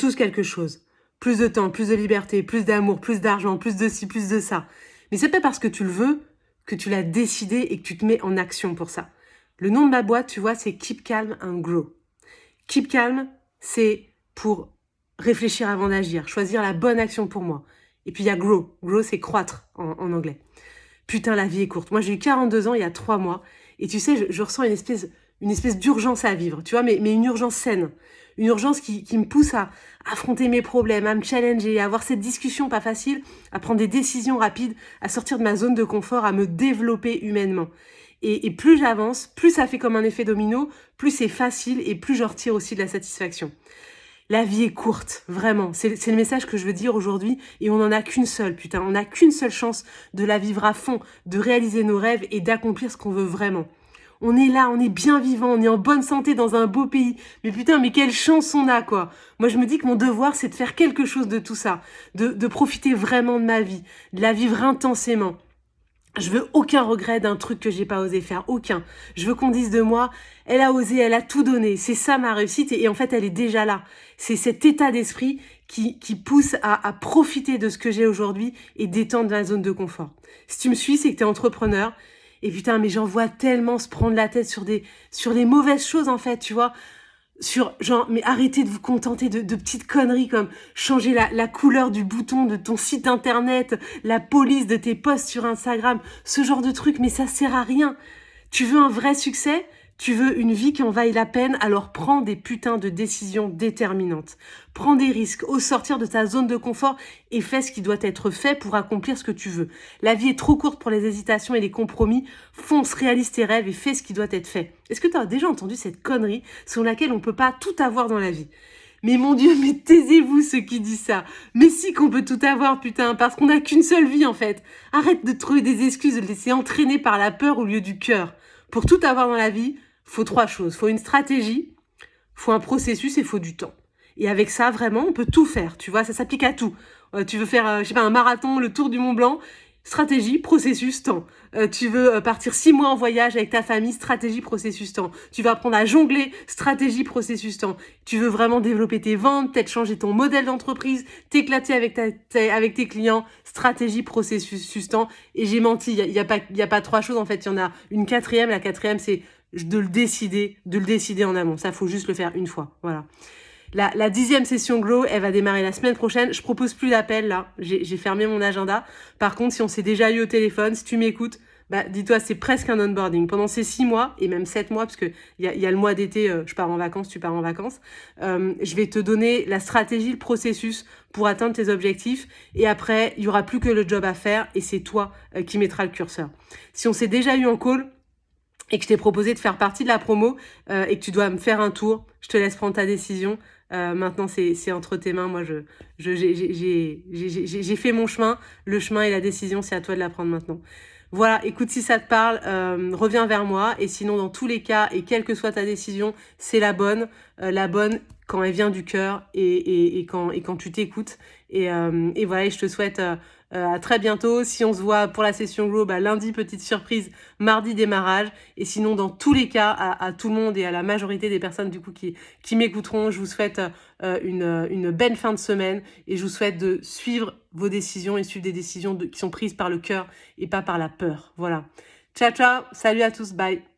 tous quelque chose. Plus de temps, plus de liberté, plus d'amour, plus d'argent, plus de ci, plus de ça. Mais c'est pas parce que tu le veux que tu l'as décidé et que tu te mets en action pour ça. Le nom de ma boîte, tu vois, c'est Keep Calm and Grow. Keep Calm, c'est pour réfléchir avant d'agir, choisir la bonne action pour moi. Et puis il y a Grow. Grow, c'est croître en anglais. Putain, la vie est courte. Moi, j'ai eu 42 ans il y a 3 mois. Et tu sais, je ressens une espèce d'urgence à vivre, tu vois, mais une urgence saine. Une urgence qui me pousse à affronter mes problèmes, à me challenger, à avoir cette discussion pas facile, à prendre des décisions rapides, à sortir de ma zone de confort, à me développer humainement. Et plus j'avance, plus ça fait comme un effet domino, plus c'est facile et plus je retire aussi de la satisfaction. La vie est courte, vraiment. C'est le message que je veux dire aujourd'hui. Et on n'en a qu'une seule, putain. On n'a qu'une seule chance de la vivre à fond, de réaliser nos rêves et d'accomplir ce qu'on veut vraiment. On est là, on est bien vivant, on est en bonne santé dans un beau pays. Mais putain, mais quelle chance on a, quoi. Moi, je me dis que mon devoir, c'est de faire quelque chose de tout ça. De profiter vraiment de ma vie, de la vivre intensément. Je veux aucun regret d'un truc que j'ai pas osé faire, aucun. Je veux qu'on dise de moi, elle a osé, elle a tout donné. C'est ça ma réussite et en fait elle est déjà là. C'est cet état d'esprit qui pousse à profiter de ce que j'ai aujourd'hui et d'étendre ma zone de confort. Si tu me suis, c'est que t'es entrepreneur. Et putain, mais j'en vois tellement se prendre la tête sur les mauvaises choses en fait, tu vois. Sur genre, mais arrêtez de vous contenter de petites conneries comme changer la couleur du bouton de ton site internet, la police de tes posts sur Instagram, ce genre de trucs, mais ça sert à rien. Tu veux un vrai succès? Tu veux une vie qui en vaille la peine? Alors prends des putains de décisions déterminantes. Prends des risques, ose sortir de ta zone de confort et fais ce qui doit être fait pour accomplir ce que tu veux. La vie est trop courte pour les hésitations et les compromis. Fonce, réalise tes rêves et fais ce qui doit être fait. Est-ce que tu as déjà entendu cette connerie sur laquelle on peut pas tout avoir dans la vie? Mais mon Dieu, mais taisez-vous ceux qui disent ça. Mais si qu'on peut tout avoir, putain, parce qu'on n'a qu'une seule vie en fait. Arrête de trouver des excuses, de te laisser entraîner par la peur au lieu du cœur. Pour tout avoir dans la vie, faut 3 choses. Faut une stratégie, faut un processus et faut du temps. Et avec ça, vraiment, on peut tout faire. Tu vois, ça s'applique à tout. Tu veux faire, je sais pas, un marathon, le tour du Mont Blanc, stratégie, processus, temps. Tu veux partir 6 mois en voyage avec ta famille, stratégie, processus, temps. Tu vas apprendre à jongler, stratégie, processus, temps. Tu veux vraiment développer tes ventes, peut-être changer ton modèle d'entreprise, t'éclater avec avec tes clients, stratégie, processus, temps. Et j'ai menti, il y a pas 3 choses en fait, il y en a une quatrième. La quatrième, c'est de le décider en amont. Ça, faut juste le faire une fois. Voilà. La 10e session Glow, elle va démarrer la semaine prochaine. Je propose plus d'appels, là. J'ai fermé mon agenda. Par contre, si on s'est déjà eu au téléphone, si tu m'écoutes, bah, dis-toi, c'est presque un onboarding. Pendant ces 6 mois, et même 7 mois, parce que y a le mois d'été, je pars en vacances, tu pars en vacances, je vais te donner la stratégie, le processus pour atteindre tes objectifs. Et après, il y aura plus que le job à faire et c'est toi qui mettras le curseur. Si on s'est déjà eu en call, et que je t'ai proposé de faire partie de la promo et que tu dois me faire un tour, je te laisse prendre ta décision. Maintenant, c'est entre tes mains. Moi, j'ai fait mon chemin. Le chemin et la décision, c'est à toi de la prendre maintenant. Voilà, écoute, si ça te parle, reviens vers moi. Et sinon, dans tous les cas, et quelle que soit ta décision, c'est la bonne. La bonne quand elle vient du cœur et quand tu t'écoutes. Et voilà, et je te souhaite à très bientôt. Si on se voit pour la session Glow, bah, lundi, petite surprise, mardi, démarrage. Et sinon, dans tous les cas, à tout le monde et à la majorité des personnes du coup qui m'écouteront, je vous souhaite une belle fin de semaine et je vous souhaite de suivre vos décisions et suivre des décisions qui sont prises par le cœur et pas par la peur. Voilà. Ciao, ciao. Salut à tous. Bye.